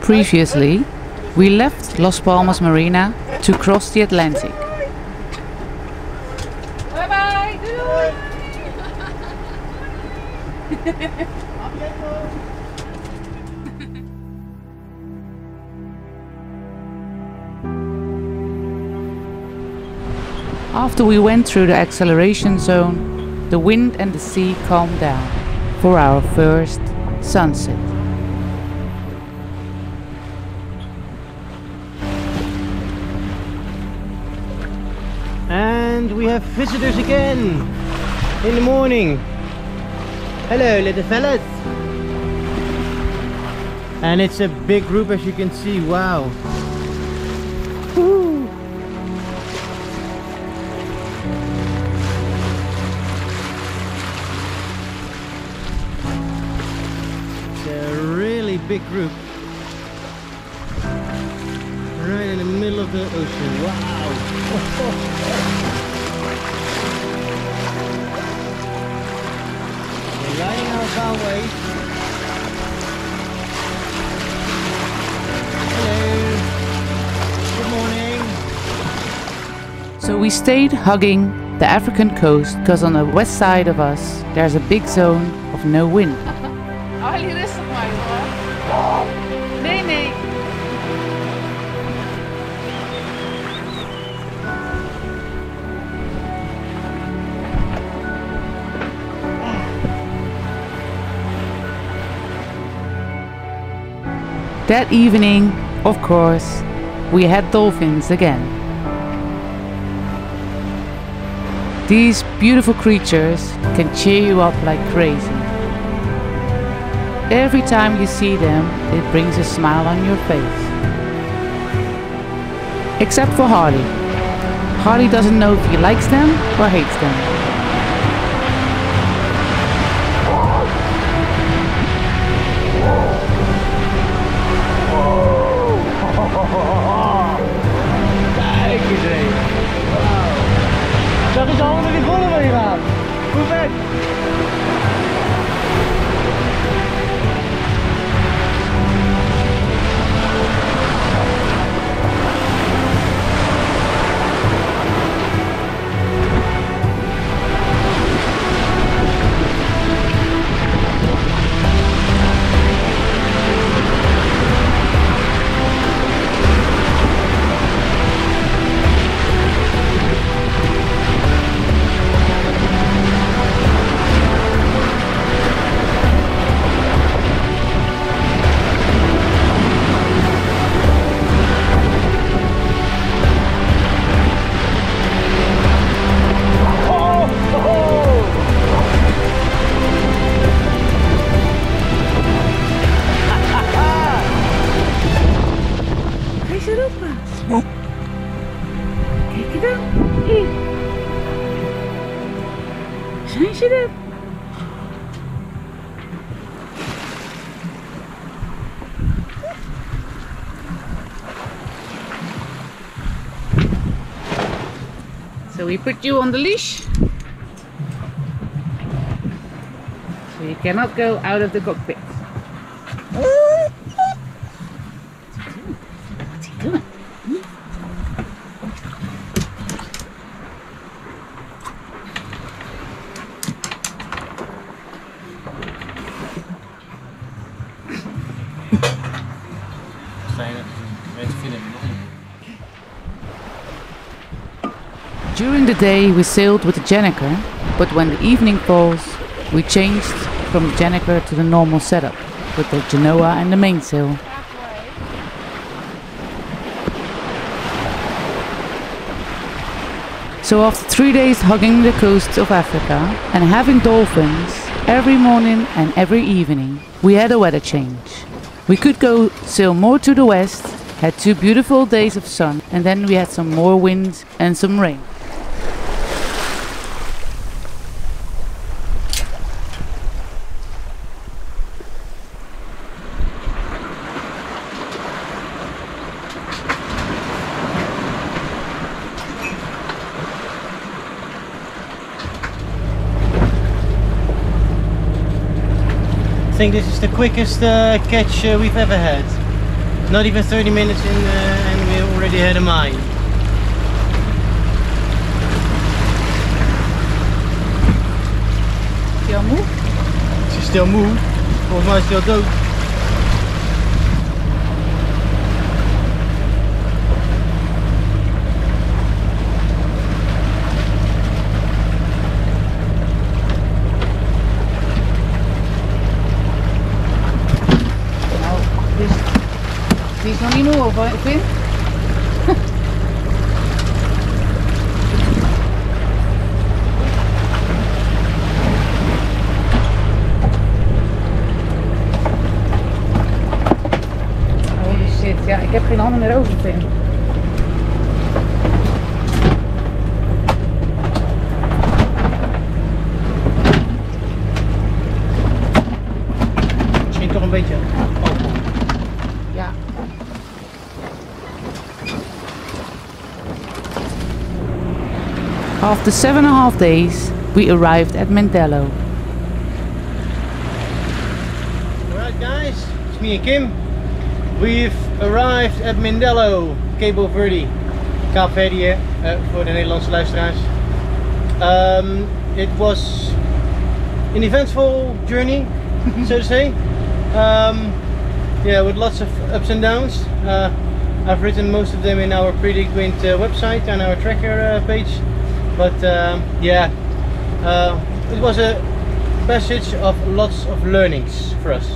Previously, we left Las Palmas Marina to cross the Atlantic. Bye bye! After we went through the acceleration zone, the wind and the sea calmed down for our first sunset. And we have visitors again in the morning. Hello little fellas. And it's a big group, as you can see. Wow. Woo. It's a really big group. Right in the middle of the ocean. Wow. We're riding our bow waves. Hello. Good morning. So we stayed hugging the African coast because on the west side of us there's a big zone of no wind. Hou je rustig maar, hoor. Nee, nee. That evening, of course, we had dolphins again. These beautiful creatures can cheer you up like crazy. Every time you see them, it brings a smile on your face. Except for Harley. Harley doesn't know if he likes them or hates them. Kijk eens even. Wauw. Zag eens allemaal die volle van je gaan. Hoe vet. Kijk je dan? Hier. Zijn ze er? So we put you on the leash. So you cannot go out of the cockpit. What's he doing? During the day we sailed with the gennaker, but when the evening falls, we changed from the gennaker to the normal setup, with the genoa and the mainsail. So after 3 days hugging the coast of Africa and having dolphins every morning and every evening, we had a weather change. We could go sail more to the west, had 2 beautiful days of sun, and then we had some more wind and some rain. I think this is the quickest catch we've ever had. Not even 30 minutes in and we already had a mine. Still moe? Ze is still moe. Volgens mij is hij al dood. Die is nog niet moe, of Vin? Holy shit, ja, ik heb geen handen meer over, Vin. Misschien toch een beetje. Ja. After 7.5 days, we arrived at Mindelo. Alright guys, it's me and Kim. We've arrived at Mindelo, Cape Verde. Cape Verde voor de Nederlandse luisteraars. It was an eventful journey, so to say. Yeah, with lots of ups and downs. I've written most of them in our Predict website and our tracker page. But yeah, it was a passage of lots of learnings for us.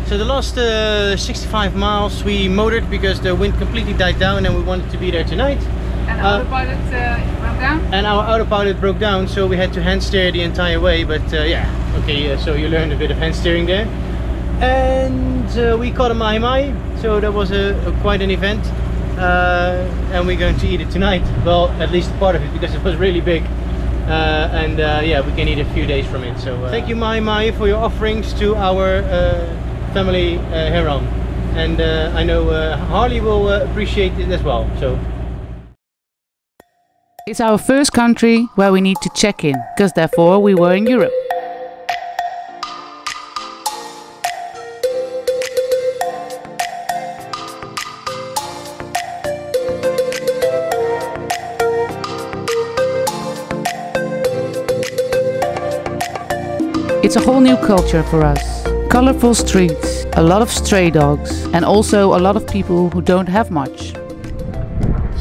So the last 65 miles we motored because the wind completely died down and we wanted to be there tonight. And autopilot broke down? And our autopilot broke down, so we had to hand steer the entire way. But yeah, okay, so you learned a bit of hand steering there. And we caught a mahi-mahi, so that was quite an event. And we're going to eat it tonight. Well, at least part of it, because it was really big. And yeah, we can eat a few days from it. So thank you, mahi-mahi, for your offerings to our family here on. And I know Harley will appreciate it as well. So It's our first country where we need to check in, because therefore we were in Europe. It's a whole new culture for us. Colorful streets, a lot of stray dogs, and also a lot of people who don't have much.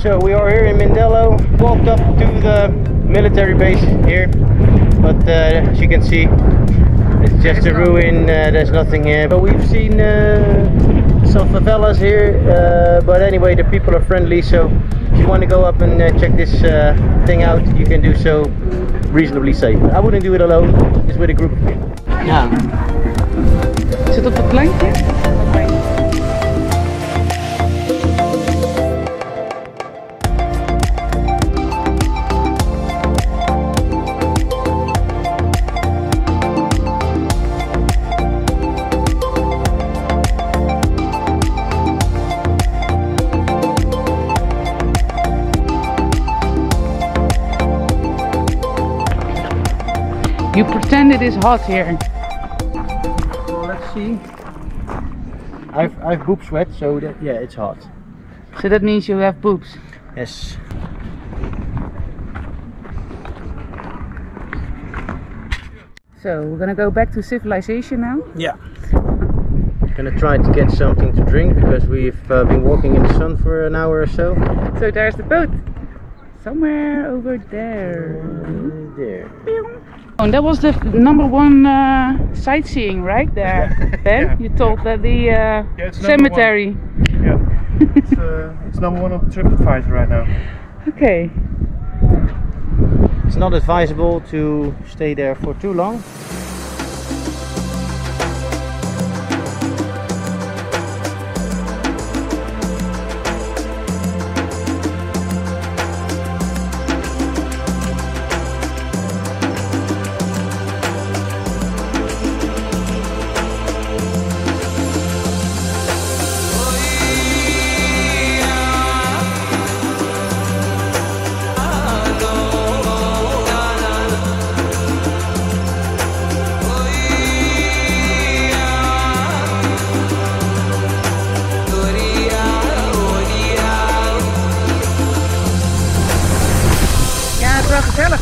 So we are here in Mindelo, walked up to the military base here, but as you can see, it's just a ruin, there's nothing here. But we've seen some favelas here, but anyway, the people are friendly, so if you want to go up and check this thing out, you can do so reasonably safe. I wouldn't do it alone, just with a group of people. Ja. Zit op het plankje? You pretend it is hot here. Well, let's see. I've boob sweat, so that, yeah, it's hot. So that means you have boobs. Yes. So we're gonna go back to civilization now. Yeah. Gonna try to get something to drink because we've been walking in the sun for an hour or so. So there's the boat. Somewhere over there. There. And that was the #1 sightseeing right there. Ben, Yeah. you told that the it's cemetery. Yeah, it's #1 on TripAdvisor right now. Okay. It's not advisable to stay there for too long.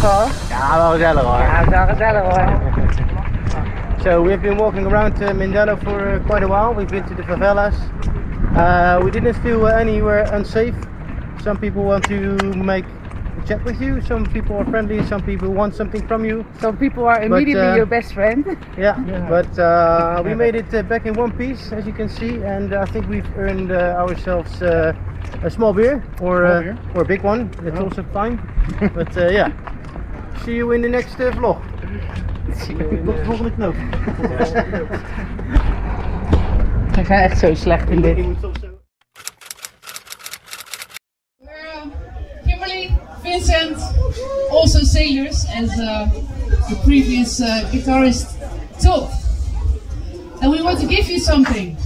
hoor. Ja, wel gezellig hoor. Ja, dat is wel gezellig hoor. So we've been walking around Mindelo for quite a while. We've been to the favelas. We didn't feel anywhere unsafe. Some people want to make a chat with you, some people are friendly, some people want something from you. Some people are immediately your best friend. Yeah. But we made it back in one piece, as you can see, and I think we've earned ourselves a small beer or a big one. That's also fine. But yeah, see you in the next vlog. Tot de volgende knoop. We zijn echt zo slecht in dit. Kimberly, Vincent, also sailors, as the previous guitarist told. And we want to give you something.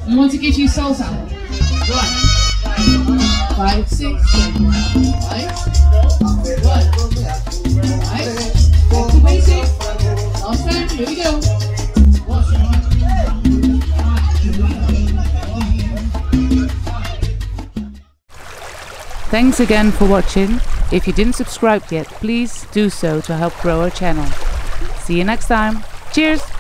We want to give you salsa. Right. 5, 6, 7, 8. 1. Right. Back to basic. Last time. Here we go. Thanks again for watching. If you didn't subscribe yet, please do so to help grow our channel. See you next time. Cheers!